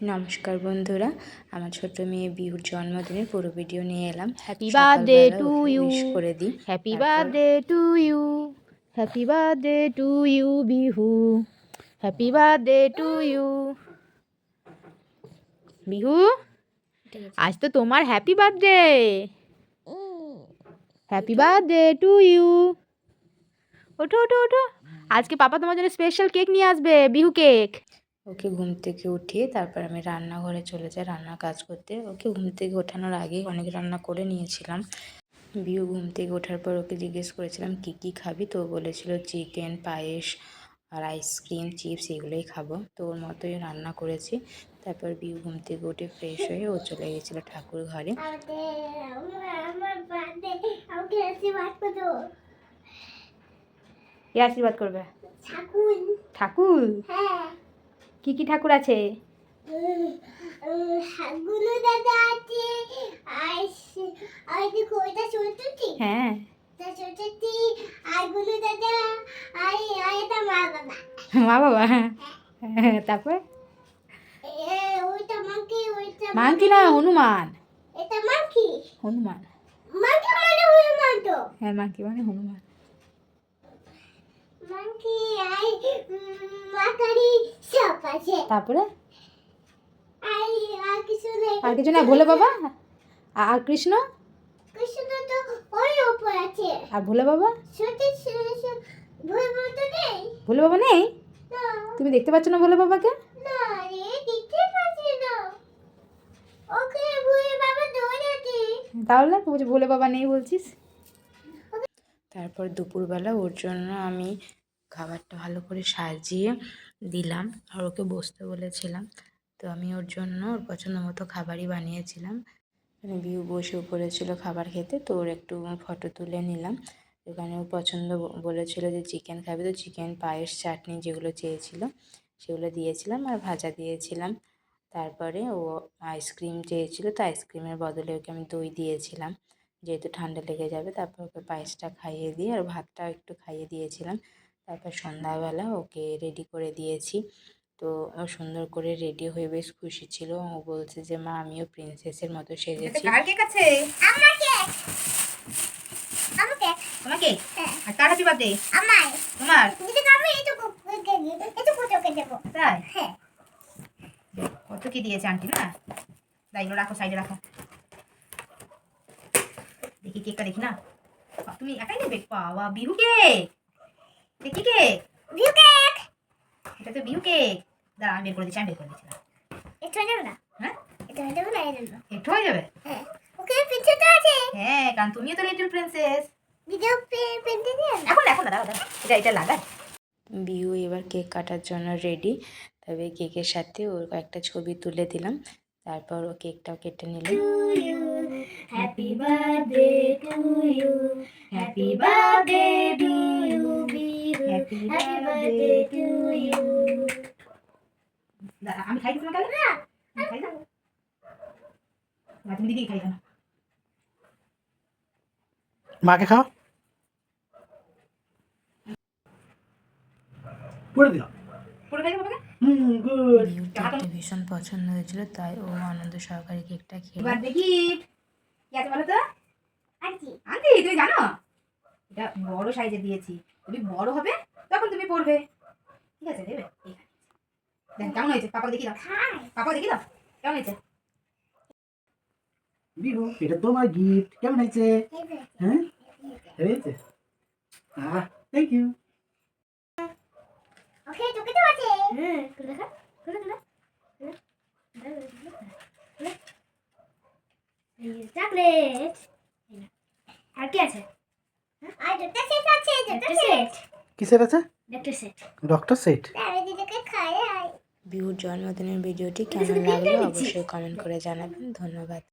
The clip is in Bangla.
নমস্কার বন্ধুরা, আমার ছোট মেয়ে বিহুর জন্মদিনের পুরো ভিডিও নিয়ে এলাম। Happy birthday to you, wish করে দিই। Happy birthday to you, happy birthday to you Bihu, happy birthday to you. Bihu, আজ তো তোমার happy birthday. Happy birthday to you. ওঠো ওঠো ওঠো, আজকে পাপা তোমার জন্য স্পেশাল কেক নিয়ে আসবে, বিহু কেক। ওকে ঘুম থেকে উঠিয়ে তারপর আমি রান্নাঘরে চলে যাই রান্নার কাজ করতে। ওকে ঘুম থেকে ওঠানোর আগে অনেক রান্না করে নিয়েছিলাম। বিহু ঘুম থেকে ওঠার পর ওকে জিজ্ঞেস করেছিলাম কী কী খাবি, তো ও বলেছিল চিকেন, পায়েস আর আইসক্রিম, চিপস এগুলোই খাবো। তো ওর মতোই রান্না করেছি। তারপর বিহু ঘুম থেকে উঠে ফ্রেশ হয়ে ও চলে গেছিলো ঠাকুর ঘরে। কে আশীর্বাদ করবে? ঠাকুর? কি কি ঠাকুর আছে? হ্যাঁ, মা বাবা। তারপর মাংকি না, হনুমান। হনুমান, হ্যাঁ মাংকি মানে হনুমান। তারপরে আর কিছু না? ভোলে বাবা আর কৃষ্ণ? আর ভোলে বাবা? ভোলে বাবা নেই? তুমি দেখতে পাচ্ছ না ভোলে বাবাকে? তাহলে তুমি যে ভোলে বাবা নেই বলছিস। তারপর দুপুরবেলা ওর জন্য আমি খাবারটা ভালো করে সাজিয়ে দিলাম আর ওকে বসতে বলেছিলাম। তো আমি ওর জন্য ওর পছন্দ মতো খাবারই বানিয়েছিলাম। মানে বিহু বসেও পড়েছিল খাবার খেতে, তো ওর একটু ফটো তুলে নিলাম। ওখানে ও পছন্দ বলেছিল যে চিকেন খাবে, তো চিকেন, পায়েস, চাটনি যেগুলো চেয়েছিল সেগুলো দিয়েছিলাম আর ভাজা দিয়েছিলাম। তারপরে ও আইসক্রিম চেয়েছিল, তো আইসক্রিমের বদলে ওকে আমি দই দিয়েছিলাম, যেহেতু ঠান্ডা লেগে যাবে। তারপর ওকে পায়েসটা খাইয়ে দিয়ে আর ভাতটা একটু খাইয়ে দিয়েছিলাম। তারপর সন্ধ্যাবেলা ওকে রেডি করে দিয়েছি। তো ও সুন্দর করে রেডি হয়ে বেশ খুশি ছিল। ও বলছে যে মা আমিও প্রিন্সেসের মতো সেজেছি। কার কেক আছে? আমার কেক। আমার কেক। তোমার কেক? হ্যাঁ। আর কার হ্যাপি বার্থডে? আমার। তোমার? দিদি আমি এইটুকু কেক দেব। তাই? হ্যাঁ। কত কি দিয়েছে আন্টি না? দাইগুলো রাখো, সাইডে রাখো। দেখি কেকটা দেখি না। তুমি একাই নেবে? বাবা, বিহু কেক। দেখি কেক। বিহু কেক। এটা তো বিহু কেক। দাঁড়া আমি বের করে দিচ্ছি, আমি বের করে দিচ্ছি। একটু হয়ে যাবে না? হ্যাঁ? একটু হয়ে যাবে না? একটু হয়ে যাবে? হ্যাঁ। ওকে পিছে তো আছে। হ্যাঁ, কারণ তুমিও তো লিটল প্রিন্সেস। ভিডিও পেন্টে দিয়ে এখন দাঁড়াও। এটা লাগা। বিহু এবার কেক কাটার জন্য রেডি। তবে কেকের সাথে ওর কয়েকটা ছবি তুলে দিলাম। তারপর ও কেকটাও কেটে নিল। Happy birthday to you, happy birthday to you Bihu, happy birthday to you. আমি খাই তোমাকে না? আমি খাই না। তুমি দিদি খাই না। মাকে খাও। পুরো দিও। পুরো খাই বাবাকে? বিহুর কেকটা ভীষণ পছন্দ হয়েছিল, তাই ও আনন্দ সহকারে কেকটা খেলো। বার্থডে গিফট কি আছে বলো তো? আন্টি তুমি জানো? এটা বড় সাইজে দিয়েছি। তুমি বড় হবে তখন তুমি পড়বে। ঠিক আছে, দেবে? দেখ কেমন হয়েছে, পাপা দেখি দাও। পাপা দেখি দাও কেমন হয়েছে। বিহু, এটা তোমার গিফট। কেমন হয়েছে? হ্যাঁ, হয়েছে। Thank you. ওকে, তোকে তো আছে। হ্যাঁ, দেখা খুলে চকলেট। আর কি আছে? আর ডক্টর সেট আছে। ডক্টর সেট কিসের আছে? Doctor set. Doctor set. আমি দিদিকে খাই। বিহুর জন্মদিনের ভিডিওটি কেমন লাগলো অবশ্যই কমেন্ট করে জানাবেন। ধন্যবাদ।